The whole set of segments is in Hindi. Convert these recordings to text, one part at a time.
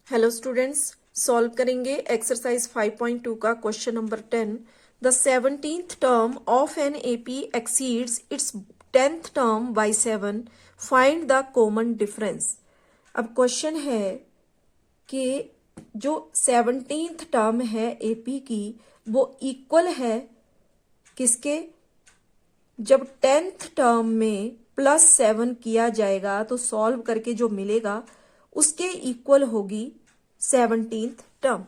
हेलो स्टूडेंट्स, सॉल्व करेंगे एक्सरसाइज 5.2 का question number 10। The 17th term of an AP exceeds its 10th term by 7। Find the common difference. अब क्वेश्चन है कि जो 17th टर्म है एपी की वो इक्वल है किसके, जब 10th टर्म में +7 किया जाएगा तो सॉल्व करके जो मिलेगा उसके इक्वल होगी 17th टर्म।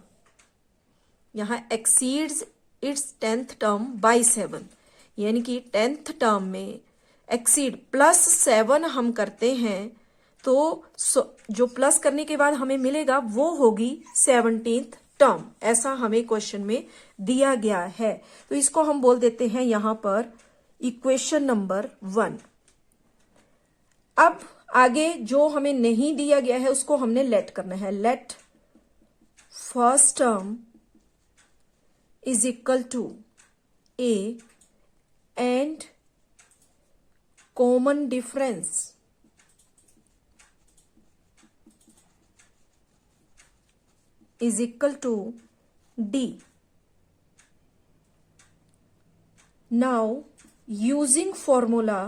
यहां exceeds its 10th term by 7, यानी कि 10th टर्म में एक्सीड +7 हम करते हैं तो जो प्लस करने के बाद हमें मिलेगा वो होगी 17th टर्म। ऐसा हमें क्वेश्चन में दिया गया है, तो इसको हम बोल देते हैं यहां पर इक्वेशन नंबर 1। अब आगे जो हमें नहीं दिया गया है उसको हमने लेट करना है। Let first term is equal to a and common difference is equal to d. Now using formula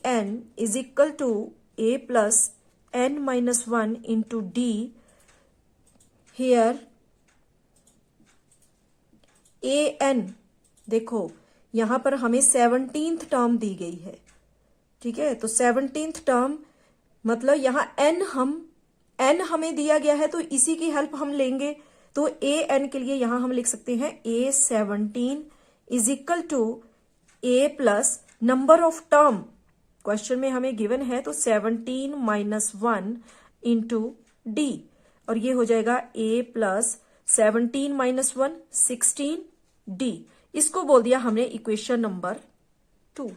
an is equal to a plus n minus 1 into d, here an देखो यहां पर हमें 17th टर्म दी गई है, ठीक है। तो 17th टर्म मतलब यहां n हमें दिया गया है तो इसी की हेल्प हम लेंगे। तो an के लिए यहां हम लिख सकते हैं a17 is equal to a plus number of term question में हमें गिवन है तो 17 माइनस 1 इंटू डी, और ये हो जाएगा a प्लस 17 माइनस 1 16 डी। इसको बोल दिया हमने इक्वेशन नंबर 2।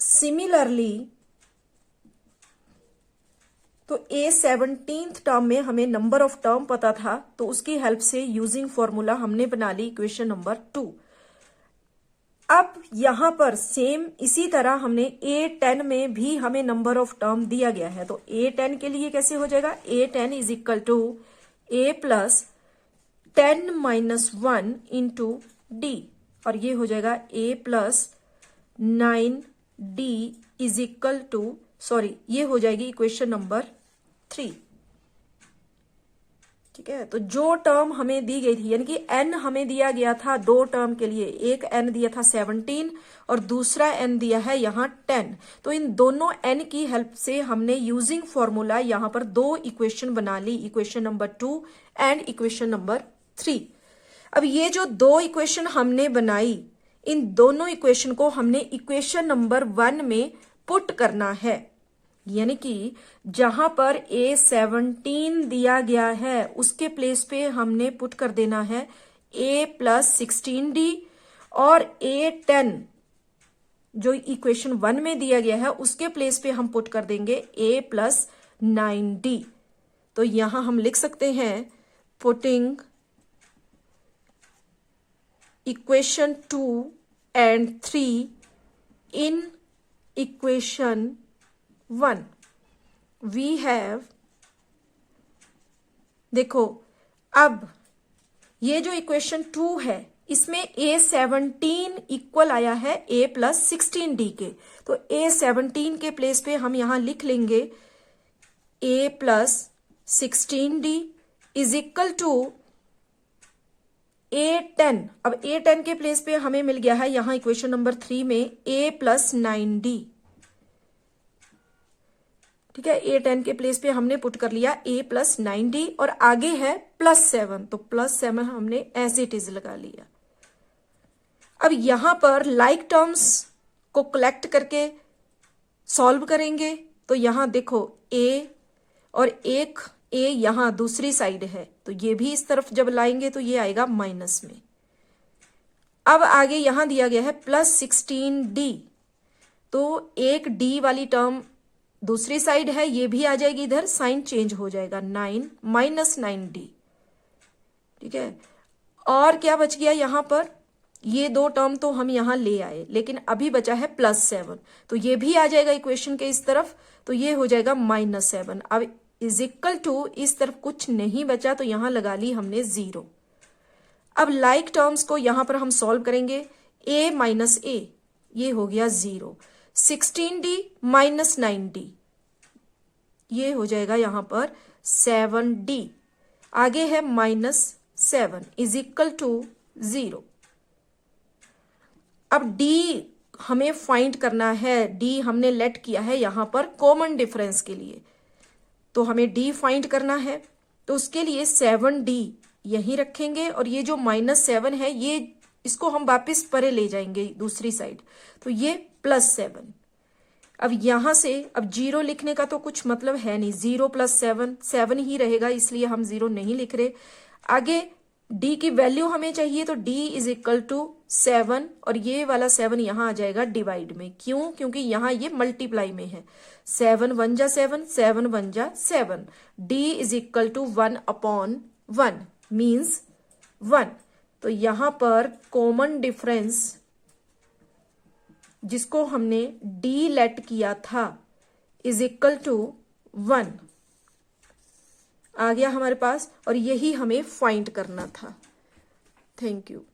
सिमिलरली तो a17th टर्म में हमें नंबर ऑफ टर्म पता था तो उसकी हेल्प से यूजिंग फॉर्मूला हमने बना ली इक्वेशन नंबर 2। अब यहां पर सेम इसी तरह हमने a10 में भी हमें नंबर ऑफ टर्म दिया गया है, तो a10 के लिए कैसे हो जाएगा, a10 is equal to a plus 10 minus 1 into d, और ये हो जाएगा a plus 9d is equal to ये हो जाएगी इक्वेशन नंबर 3, ठीक है। तो जो टर्म हमें दी गई थी यानी कि n हमें दिया गया था दो टर्म के लिए, एक n दिया था 17 और दूसरा n दिया है यहाँ 10। तो इन दोनों n की हेल्प से हमने यूजिंग फॉर्मूला यहाँ पर दो इक्वेशन बना ली, equation number 2 and equation number 3। अब ये जो दो इक्वेशन हमने बनाई इन दोनों इक्वेशन को हमने इक्वेशन नंबर 1 में पुट करना है, यानी कि जहां पर a17 दिया गया है उसके प्लेस पे हमने पुट कर देना है a प्लस 16d, और a10 जो इक्वेशन 1 में दिया गया है उसके प्लेस पे हम पुट कर देंगे a प्लस 9d। तो यहां हम लिख सकते हैं putting equation 2 and 3 in equation 1 we have, देखो अब ये जो इक्वेशन 2 है इसमें a17 इक्वल आया है a प्लस 16d के, तो a17 के प्लेस पे हम यहां लिख लेंगे a plus 16d is equal to a10। अब a10 के प्लेस पे हमें मिल गया है यहां इक्वेशन नंबर 3 में a प्लस 9d, ठीक है। a10 के प्लेस पे हमने पुट कर लिया a प्लस 9d और आगे है +7, तो +7 हमने एज इट इज लगा लिया। अब यहां पर लाइक टर्म्स को कलेक्ट करके सॉल्व करेंगे, तो यहां देखो a और एक a यहां दूसरी साइड है तो ये भी इस तरफ जब लाएंगे तो ये आएगा माइनस में। अब आगे यहां दिया गया है +16d, तो एक d वाली टर्म दूसरी साइड है ये भी आ जाएगी इधर, साइन चेंज हो जाएगा 9 माइनस 9d, ठीक है। और क्या बच गया यहां पर ये दो टर्म तो हम यहाँ ले आए, लेकिन अभी बचा है +7, तो ये भी आ जाएगा इक्वेशन के इस तरफ, तो ये हो जाएगा -7। अब इज इक्वल टू, इस तरफ कुछ नहीं बचा तो यहाँ लगा ली हमने 0। अब लाइक टर्म्स को यहाँ पर हम सॉल्व करेंगे, a माइनस a, ये हो गया 0। 16d माइनस 9d, ये हो जाएगा यहाँ पर 7d। आगे है -7 इज इक्वल टू 0। अब d हमें फाइंड करना है, d हमने लेट किया है यहाँ पर कॉमन डिफरेंस के लिए, तो हमें d फाइंड करना है। तो उसके लिए 7d यहीं रखेंगे और ये जो -7 है ये इसको हम वापस परे ले जाएंगे दूसरी साइड, तो ये +7। अब यहां से अब 0 लिखने का तो कुछ मतलब है नहीं, 0 + 7 7 ही रहेगा, इसलिए हम 0 नहीं लिख रहे। आगे d की वैल्यू हमें चाहिए, तो d इज इक्वल टू 7 और ये वाला 7 यहाँ आ जाएगा डिवाइड में। क्यों? क्योंकि यहाँ ये मल्टीप्लाई में है। 7 1 जा 7, 7 1 जा 7, d is equal to 1/1 means 1। तो यहाँ पर कॉमन डिफरेंस जिसको हमने d लेट किया था इज इक्वल टू 1 आ गया हमारे पास, और यही हमें फाइंड करना था। Thank you.